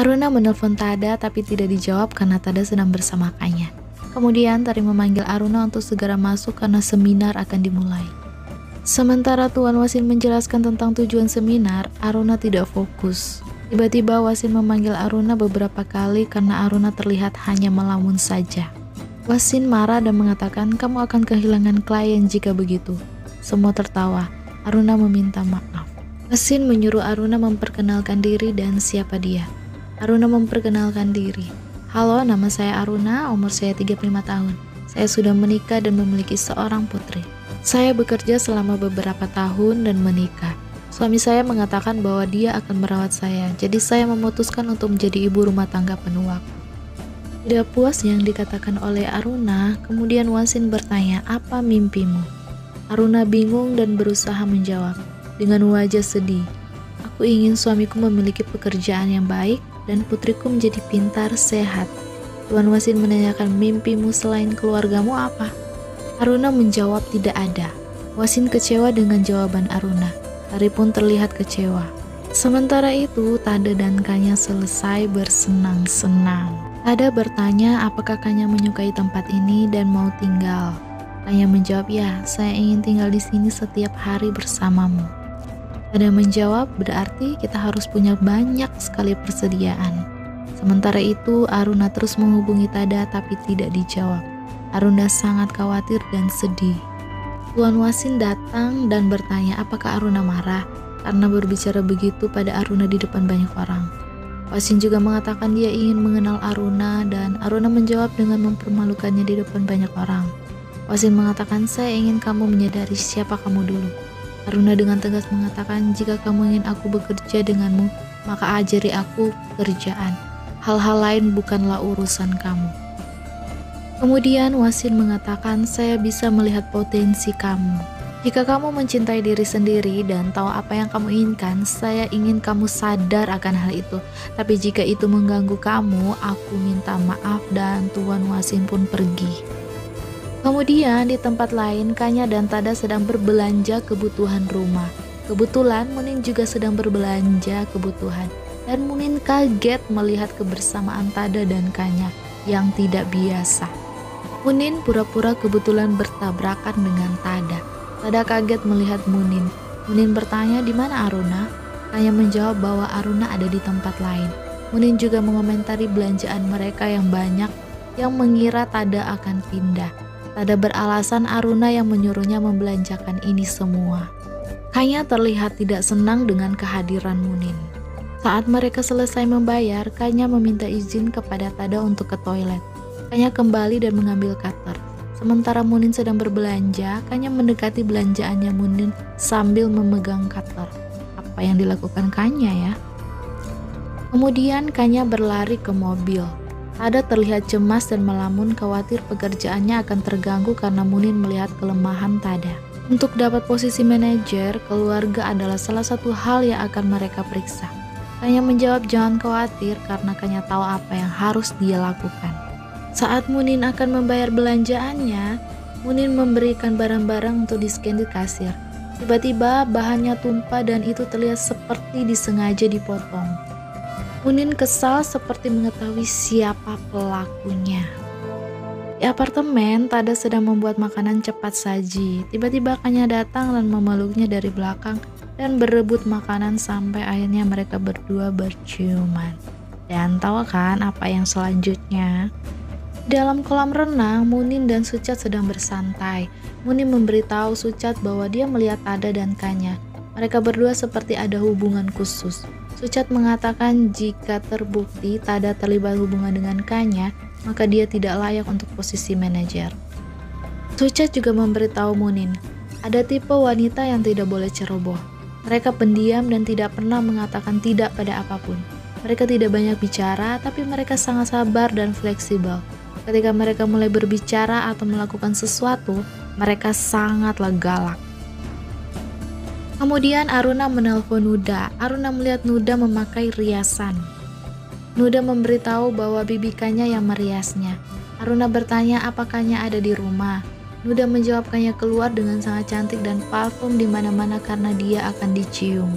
Aruna menelpon Tada tapi tidak dijawab karena Tada sedang bersama Kanya. Kemudian Tari memanggil Aruna untuk segera masuk karena seminar akan dimulai. Sementara Tuan Wasin menjelaskan tentang tujuan seminar, Aruna tidak fokus. Tiba-tiba Wasin memanggil Aruna beberapa kali karena Aruna terlihat hanya melamun saja. Wasin marah dan mengatakan, "Kamu akan kehilangan klien jika begitu." Semua tertawa. Aruna meminta maaf. Wasin menyuruh Aruna memperkenalkan diri dan siapa dia. Aruna memperkenalkan diri. "Halo, nama saya Aruna, umur saya 35 tahun. Saya sudah menikah dan memiliki seorang putri. Saya bekerja selama beberapa tahun dan menikah. Suami saya mengatakan bahwa dia akan merawat saya, jadi saya memutuskan untuk menjadi ibu rumah tangga penuh waktu." Tidak puas yang dikatakan oleh Aruna, kemudian Wasin bertanya, "Apa mimpimu?" Aruna bingung dan berusaha menjawab dengan wajah sedih. "Aku ingin suamiku memiliki pekerjaan yang baik dan putriku menjadi pintar, sehat." Tuan Wasin menanyakan, "Mimpimu selain keluargamu apa?" Aruna menjawab tidak ada. Wasin kecewa dengan jawaban Aruna. Tari pun terlihat kecewa. Sementara itu, Tada dan Kanya selesai bersenang-senang. Tada bertanya apakah Kanya menyukai tempat ini dan mau tinggal. Kanya menjawab, "Ya, saya ingin tinggal di sini setiap hari bersamamu." Tada menjawab, "Berarti kita harus punya banyak sekali persediaan." Sementara itu, Aruna terus menghubungi Tada tapi tidak dijawab. Aruna sangat khawatir dan sedih. Tuan Wasin datang dan bertanya apakah Aruna marah karena berbicara begitu pada Aruna di depan banyak orang. Wasin juga mengatakan dia ingin mengenal Aruna dan Aruna menjawab dengan mempermalukannya di depan banyak orang. Wasin mengatakan, "Saya ingin kamu menyadari siapa kamu dulu." Aruna dengan tegas mengatakan, "Jika kamu ingin aku bekerja denganmu, maka ajari aku pekerjaan. Hal-hal lain bukanlah urusan kamu." Kemudian Wasin mengatakan, "Saya bisa melihat potensi kamu. Jika kamu mencintai diri sendiri dan tahu apa yang kamu inginkan, saya ingin kamu sadar akan hal itu. Tapi jika itu mengganggu kamu, aku minta maaf." Dan Tuan Wasin pun pergi. Kemudian di tempat lain, Kanya dan Tada sedang berbelanja kebutuhan rumah. Kebetulan Munin juga sedang berbelanja kebutuhan. Dan Munin kaget melihat kebersamaan Tada dan Kanya yang tidak biasa. Munin pura-pura kebetulan bertabrakan dengan Tada. Tada kaget melihat Munin. Munin bertanya, "Di mana Aruna?" Kanya menjawab bahwa Aruna ada di tempat lain. Munin juga mengomentari belanjaan mereka yang banyak yang mengira Tada akan pindah. Tada beralasan Aruna yang menyuruhnya membelanjakan ini semua. Kanya terlihat tidak senang dengan kehadiran Munin. Saat mereka selesai membayar, Kanya meminta izin kepada Tada untuk ke toilet. Kanya kembali dan mengambil cutter. Sementara Munin sedang berbelanja, Kanya mendekati belanjaannya Munin sambil memegang cutter. Apa yang dilakukan Kanya ya? Kemudian Kanya berlari ke mobil. Tada terlihat cemas dan melamun, khawatir pekerjaannya akan terganggu karena Munin melihat kelemahan Tada. Untuk dapat posisi manajer, keluarga adalah salah satu hal yang akan mereka periksa. Kanya menjawab jangan khawatir karena Kanya tahu apa yang harus dia lakukan. Saat Munin akan membayar belanjaannya, Munin memberikan barang-barang untuk di-scan di kasir. Tiba-tiba bahannya tumpah dan itu terlihat seperti disengaja dipotong. Munin kesal seperti mengetahui siapa pelakunya. Di apartemen, Tada sedang membuat makanan cepat saji. Tiba-tiba Kanya datang dan memeluknya dari belakang dan berebut makanan sampai akhirnya mereka berdua berciuman. Dan tahu kan apa yang selanjutnya? Dalam kolam renang, Munin dan Sucat sedang bersantai. Munin memberitahu Sucat bahwa dia melihat Tada dan Kanya. Mereka berdua seperti ada hubungan khusus. Sucat mengatakan jika terbukti Tada terlibat hubungan dengan Kanya, maka dia tidak layak untuk posisi manajer. Sucat juga memberitahu Munin, ada tipe wanita yang tidak boleh ceroboh. Mereka pendiam dan tidak pernah mengatakan tidak pada apapun. Mereka tidak banyak bicara, tapi mereka sangat sabar dan fleksibel. Ketika mereka mulai berbicara atau melakukan sesuatu, mereka sangatlah galak. Kemudian Aruna menelpon Nuda. Aruna melihat Nuda memakai riasan. Nuda memberitahu bahwa bibi Kanya yang meriasnya. Aruna bertanya apakah Kanya ada di rumah. Nuda menjawab Kanya keluar dengan sangat cantik dan parfum di mana-mana karena dia akan dicium.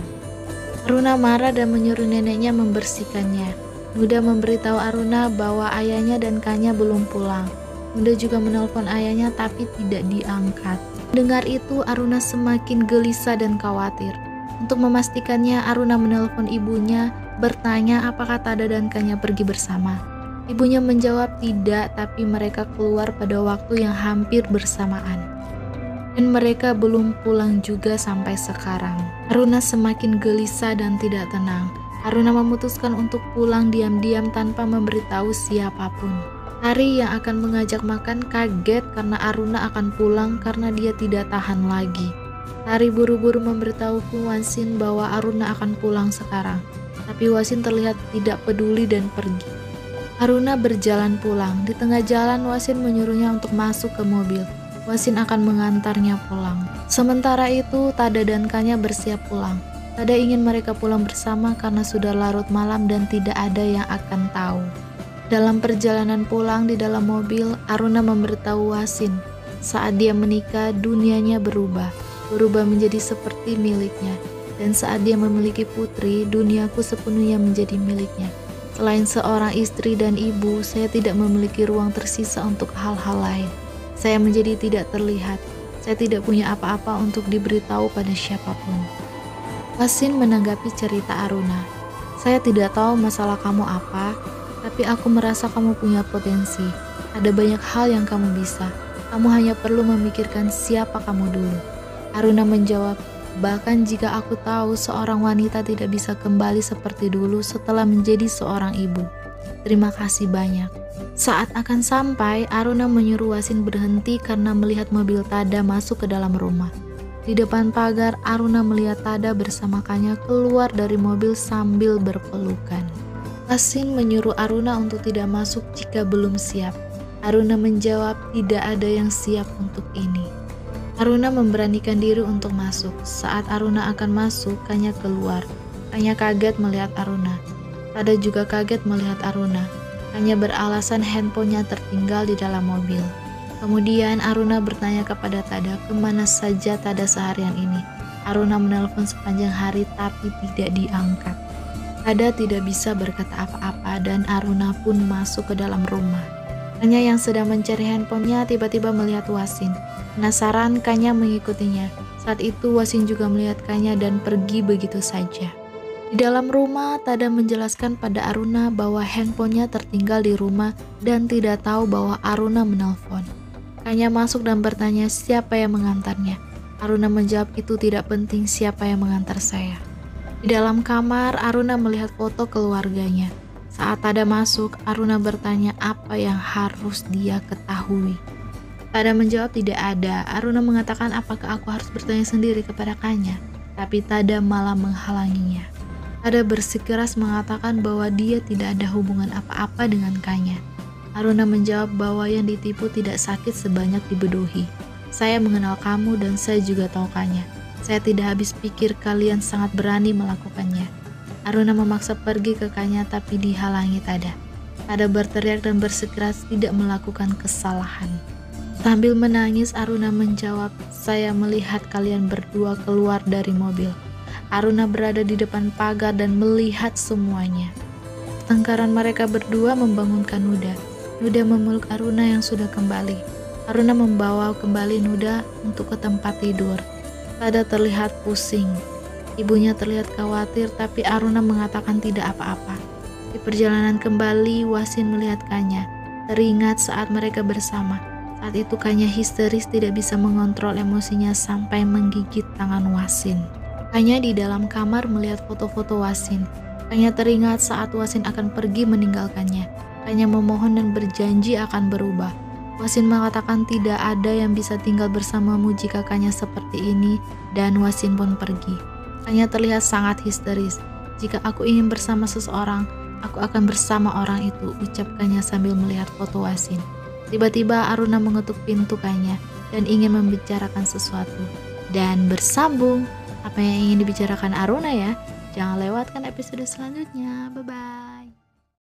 Aruna marah dan menyuruh neneknya membersihkannya. Nuda memberitahu Aruna bahwa ayahnya dan Kanya belum pulang. Nuda juga menelpon ayahnya tapi tidak diangkat. Dengar itu, Aruna semakin gelisah dan khawatir. Untuk memastikannya, Aruna menelpon ibunya, bertanya apakah Tada dan Kanya pergi bersama. Ibunya menjawab tidak, tapi mereka keluar pada waktu yang hampir bersamaan. Dan mereka belum pulang juga sampai sekarang. Aruna semakin gelisah dan tidak tenang. Aruna memutuskan untuk pulang diam-diam tanpa memberitahu siapapun. Tari yang akan mengajak makan kaget karena Aruna akan pulang karena dia tidak tahan lagi. Tari buru-buru memberitahu Wasin bahwa Aruna akan pulang sekarang. Tapi Wasin terlihat tidak peduli dan pergi. Aruna berjalan pulang. Di tengah jalan Wasin menyuruhnya untuk masuk ke mobil. Wasin akan mengantarnya pulang. Sementara itu Tada dan Kanya bersiap pulang. Tada ingin mereka pulang bersama karena sudah larut malam dan tidak ada yang akan tahu. Dalam perjalanan pulang di dalam mobil, Aruna memberitahu Wasin, saat dia menikah dunianya berubah menjadi seperti miliknya. Dan saat dia memiliki putri, duniaku sepenuhnya menjadi miliknya. Selain seorang istri dan ibu, saya tidak memiliki ruang tersisa untuk hal-hal lain. Saya menjadi tidak terlihat. Saya tidak punya apa-apa untuk diberitahu pada siapapun. Wasin menanggapi cerita Aruna. Saya tidak tahu masalah kamu apa, tapi aku merasa kamu punya potensi. Ada banyak hal yang kamu bisa. Kamu hanya perlu memikirkan siapa kamu dulu. Aruna menjawab, bahkan jika aku tahu seorang wanita tidak bisa kembali seperti dulu setelah menjadi seorang ibu. Terima kasih banyak. Saat akan sampai, Aruna menyuruh Wasin berhenti karena melihat mobil Tada masuk ke dalam rumah. Di depan pagar, Aruna melihat Tada bersama Kanya keluar dari mobil sambil berpelukan. Wasin menyuruh Aruna untuk tidak masuk jika belum siap. Aruna menjawab tidak ada yang siap untuk ini. Aruna memberanikan diri untuk masuk. Saat Aruna akan masuk, Kanya keluar. Kanya kaget melihat Aruna. Tada juga kaget melihat Aruna. Kanya beralasan handphonenya tertinggal di dalam mobil. Kemudian Aruna bertanya kepada Tada kemana saja Tada seharian ini. Aruna menelpon sepanjang hari tapi tidak diangkat. Tada tidak bisa berkata apa-apa dan Aruna pun masuk ke dalam rumah. Kanya yang sedang mencari handphonenya tiba-tiba melihat Wasin. Penasaran, Kanya mengikutinya. Saat itu Wasin juga melihat Kanya dan pergi begitu saja. Di dalam rumah, Tada menjelaskan pada Aruna bahwa handphonenya tertinggal di rumah dan tidak tahu bahwa Aruna menelpon. Kanya masuk dan bertanya siapa yang mengantarnya. Aruna menjawab itu tidak penting siapa yang mengantar saya. Di dalam kamar, Aruna melihat foto keluarganya. Saat Tada masuk, Aruna bertanya apa yang harus dia ketahui. Tada menjawab tidak ada. Aruna mengatakan apakah aku harus bertanya sendiri kepada Kanya. Tapi Tada malah menghalanginya. Tada bersikeras mengatakan bahwa dia tidak ada hubungan apa-apa dengan Kanya. Aruna menjawab bahwa yang ditipu tidak sakit sebanyak dibedohi. Saya mengenal kamu dan saya juga tahu Kanya. Saya tidak habis pikir kalian sangat berani melakukannya. Aruna memaksa pergi ke Kanya tapi dihalangi Tada. Tada berteriak dan bersikeras tidak melakukan kesalahan. Sambil menangis, Aruna menjawab, saya melihat kalian berdua keluar dari mobil. Aruna berada di depan pagar dan melihat semuanya. Pertengkaran mereka berdua membangunkan Nuda. Nuda memeluk Aruna yang sudah kembali. Aruna membawa kembali Nuda untuk ke tempat tidur. Tada terlihat pusing. Ibunya terlihat khawatir tapi Aruna mengatakan tidak apa-apa. Di perjalanan kembali, Wasin melihat Kanya. Teringat saat mereka bersama. Saat itu Kanya histeris tidak bisa mengontrol emosinya sampai menggigit tangan Wasin. Kanya di dalam kamar melihat foto-foto Wasin. Kanya teringat saat Wasin akan pergi meninggalkannya. Kanya memohon dan berjanji akan berubah. Wasin mengatakan tidak ada yang bisa tinggal bersamamu jika Kanya seperti ini dan Wasin pun pergi. Kanya terlihat sangat histeris. Jika aku ingin bersama seseorang, aku akan bersama orang itu, ucapkannya sambil melihat foto Wasin. Tiba-tiba Aruna mengetuk pintu Kanya dan ingin membicarakan sesuatu. Dan bersambung, apa yang ingin dibicarakan Aruna ya? Jangan lewatkan episode selanjutnya. Bye-bye.